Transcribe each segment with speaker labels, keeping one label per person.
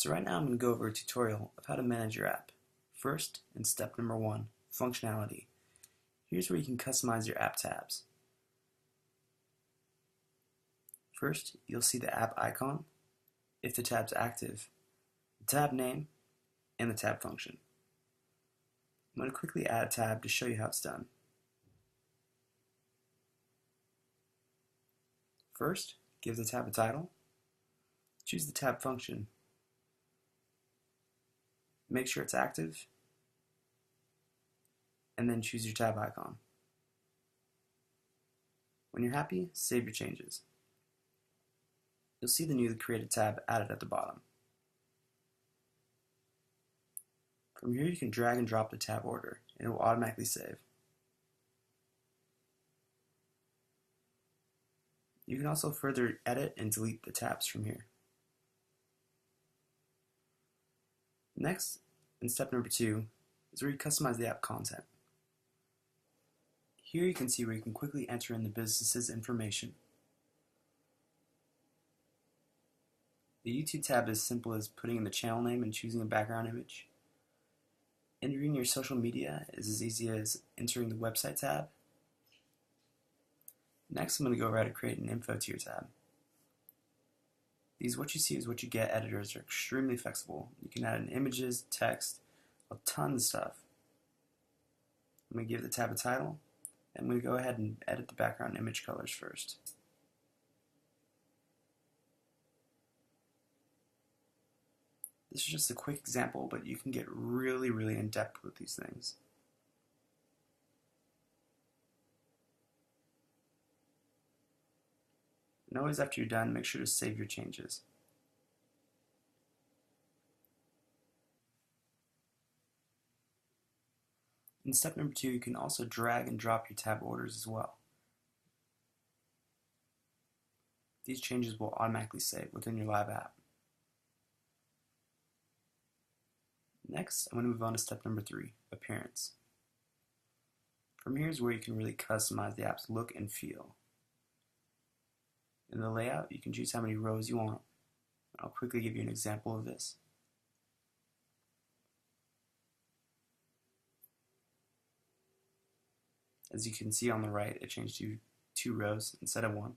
Speaker 1: So right now I'm going to go over a tutorial of how to manage your app. First, in step number 1, functionality. Here's where you can customize your app tabs. First, you'll see the app icon, if the tab's active, the tab name, and the tab function. I'm going to quickly add a tab to show you how it's done. First, give the tab a title, choose the tab function, make sure it's active, and then choose your tab icon. When you're happy, save your changes. You'll see the newly created tab added at the bottom. From here you can drag and drop the tab order and it will automatically save. You can also further edit and delete the tabs from here. Next, in step number 2, is where you customize the app content. Here you can see where you can quickly enter in the business's information. The YouTube tab is as simple as putting in the channel name and choosing a background image. Entering your social media is as easy as entering the website tab. Next, I'm going to go over how to create an info tier tab. These what you see is what you get editors are extremely flexible. You can add in images, text, a ton of stuff. I'm going to give the tab a title. I'm going to go ahead and edit the background image colors first. This is just a quick example, but you can get really in depth with these things. And always after you're done, make sure to save your changes. In step number 2, you can also drag and drop your tab orders as well. These changes will automatically save within your live app. Next, I'm going to move on to step number 3, appearance. From here is where you can really customize the app's look and feel. In the layout, you can choose how many rows you want. I'll quickly give you an example of this. As you can see on the right, it changed to 2 rows instead of 1. And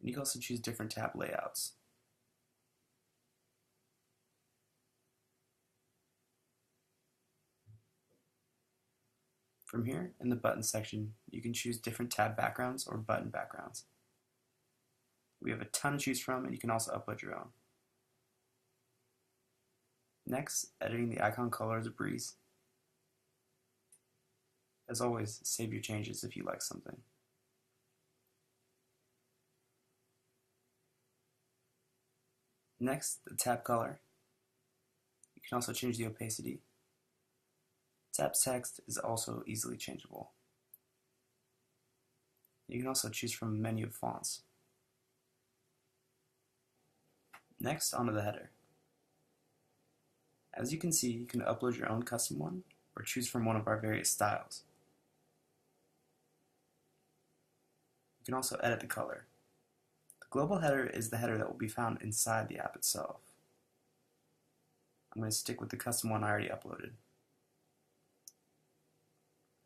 Speaker 1: you can also choose different tab layouts. From here, in the button section, you can choose different tab backgrounds or button backgrounds. We have a ton to choose from, and you can also upload your own. Next, editing the icon color is a breeze. As always, save your changes if you like something. Next, the tab color. You can also change the opacity. Tab's text is also easily changeable. You can also choose from a menu of fonts. Next, onto the header. As you can see, you can upload your own custom one or choose from one of our various styles. You can also edit the color. The global header is the header that will be found inside the app itself. I'm going to stick with the custom one I already uploaded.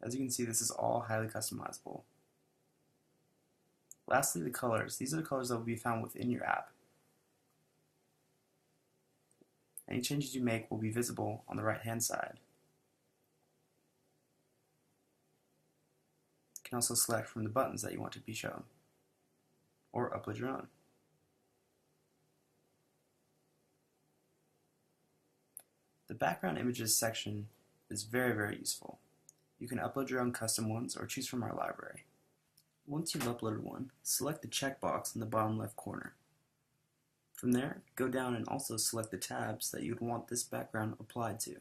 Speaker 1: As you can see, this is all highly customizable. Lastly, the colors. These are the colors that will be found within your app. Any changes you make will be visible on the right-hand side. You can also select from the buttons that you want to be shown, or upload your own. The background images section is very useful. You can upload your own custom ones or choose from our library. Once you've uploaded one, select the checkbox in the bottom left corner. From there, go down and also select the tabs that you would want this background applied to.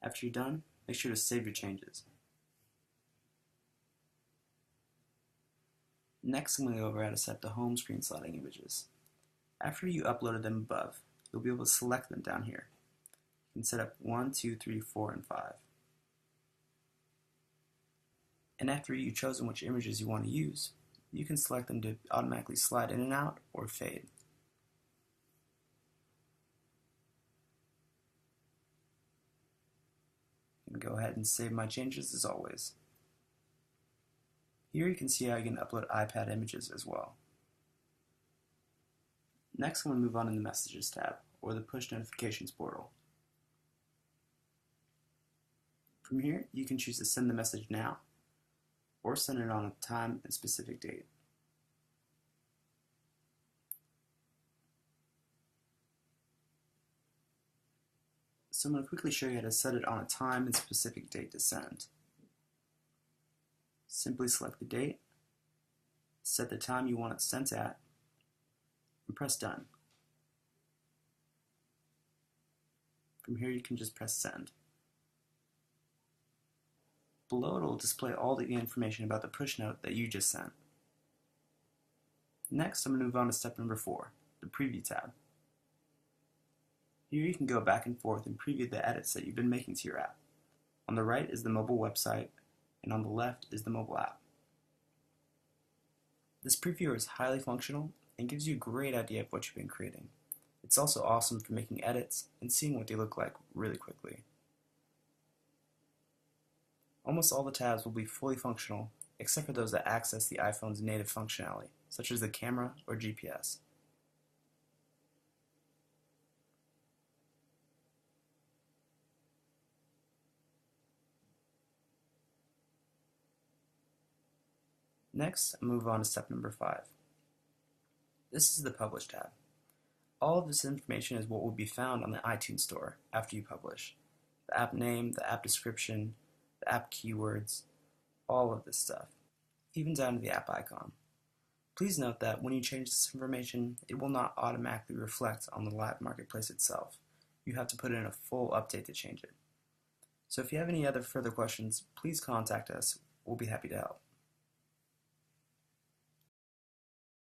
Speaker 1: After you're done, make sure to save your changes. Next, I'm going to go over how to set the home screen sliding images. After you uploaded them above, you'll be able to select them down here. You can set up 1, 2, 3, 4, and 5. And after you've chosen which images you want to use, You can select them to automatically slide in and out or fade. I can go ahead and save my changes as always. Here you can see how you can upload iPad images as well. Next, I'm going to move on to the Messages tab, or the Push Notifications portal. From here, you can choose to send the message now, or send it on a time and specific date. So I'm going to quickly show you how to set it on a time and specific date to send. Simply select the date, set the time you want it sent at, and press done. From here you can just press send. Below it will display all the information about the push note that you just sent. Next, I'm going to move on to step number 4, the Preview tab. Here you can go back and forth and preview the edits that you've been making to your app. On the right is the mobile website, and on the left is the mobile app. This previewer is highly functional and gives you a great idea of what you've been creating. It's also awesome for making edits and seeing what they look like really quickly. Almost all the tabs will be fully functional, except for those that access the iPhone's native functionality, such as the camera or GPS. Next, I'll move on to step number 5. This is the Publish tab. All of this information is what will be found on the iTunes Store after you publish. The app name, the app description, the app keywords, all of this stuff, even down to the app icon. Please note that when you change this information, it will not automatically reflect on the live marketplace itself. You have to put in a full update to change it. So if you have any other further questions, please contact us. We'll be happy to help.